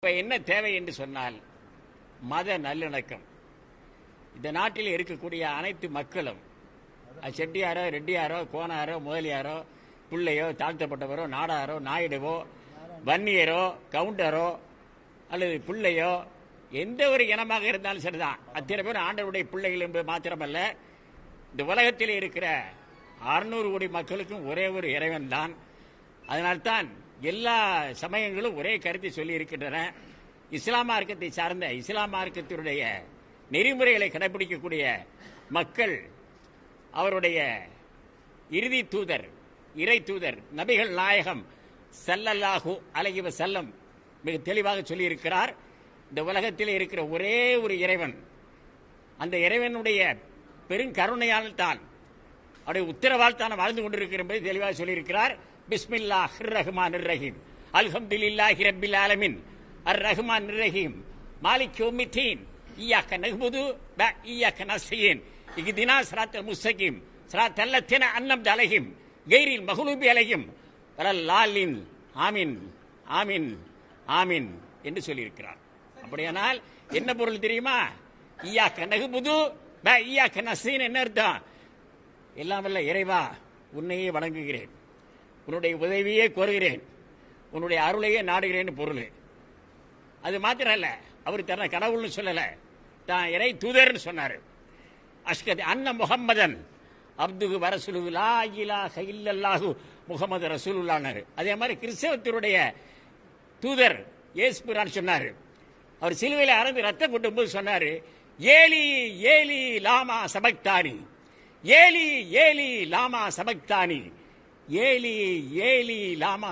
இப்ப என்ன தேவை என்று சொன்னால் மத நல்லிணக்கம். இந்த நாட்டில் இருக்கக்கூடிய அனைத்து மக்களும், செட்டியாரோ ரெட்டியாரோ கோனாரோ முதலியாரோ பிள்ளையோ தாழ்த்தப்பட்டவரோ நாடாரோ நாயுடுவோ வன்னியரோ கவுண்டரோ அல்லது பிள்ளையோ எந்த ஒரு இனமாக இருந்தாலும் சரிதான், அத்தனை பேர் ஆண்டவருடைய பிள்ளைகள் என்பது மாத்திரமல்ல, இந்த உலகத்தில் இருக்கிற 600 கோடி மக்களுக்கும் ஒரே ஒரு இறைவன் தான். அதனால்தான் எல்லா சமயங்களும் ஒரே கருத்தை சொல்லி இருக்கின்றன. இஸ்லாம் மார்க்கத்தை சார்ந்த இஸ்லாம் மார்க்கத்தினுடைய நெறிமுறைகளை கடைபிடிக்கக்கூடிய மக்கள் அவருடைய இறுதி தூதர் இறை தூதர் நபிகள் நாயகம் ஸல்லல்லாஹு அலைஹி வஸல்லம் மிக தெளிவாக சொல்லியிருக்கிறார், இந்த உலகத்தில் இருக்கிற ஒரே ஒரு இறைவன், அந்த இறைவனுடைய பெருங்கருணையால் தான் அவருடைய உத்தரவால் தான் வாழ்ந்து கொண்டிருக்கிற என்பதை தெளிவாக சொல்லியிருக்கிறார். பிஸ்மில்லாஹிர் ரஹ்மானிர் ரஹீம், அல்ஹம்துலில்லாஹி ரப்பில் ஆலமீன், அர் ரஹ்மானிர் ரஹீம், மாலிக் யௌமித்தீன், இய்யாக நஅ்புது வ இய்யாக நஸ்தஈன், இஹ்தினா ஸிராத்தல் முஸ்தகீம், ஸிராத்தல் லதீன அன்அம்த அலைஹிம் கைரில் மக்லூபி அலைஹிம் வலல்லாலின், ஆமீன் ஆமீன் ஆமீன் என்று சொல்லியிருக்கிறார். அப்படியானால் என்ன பொருள் தெரியுமா? இய்யாக நஅ்புது வ இய்யாக நஸ்தஈன் என்ன அர்த்தம்? எல்லாம் வல்ல இறைவா, உன்னையே வணங்குகிறேன், உன்னுடைய உதவியே கோருகிறேன், உன்னுடைய அருளையே நாடுகிறேன் பொருள். அது மாத்திரம் அல்ல, அவர் தன்னை கடவுள்னு சொல்லல, தான் இறை தூதர்னு சொன்னார். அஷ்ஹது அன்ன முஹம்மதன் அப்துஹு வ ரசூலுஹு லா இலாஹ இல்லல்லாஹு முஹம்மது ரசூலுல்லாஹ்னாரு. அதே மாதிரி கிறிஸ்தவத்தினுடைய தூதர் இயேசு பிரான் சொன்னார். அவர் சிலுவையில் அறந்து ரத்தம் கொட்டும்போது சொன்னார், ஏலி ஏலி லாமா சபக்தானி, ஏலி ஏலி லாமா சபக்தானி, ஏலி ஏலி லாமா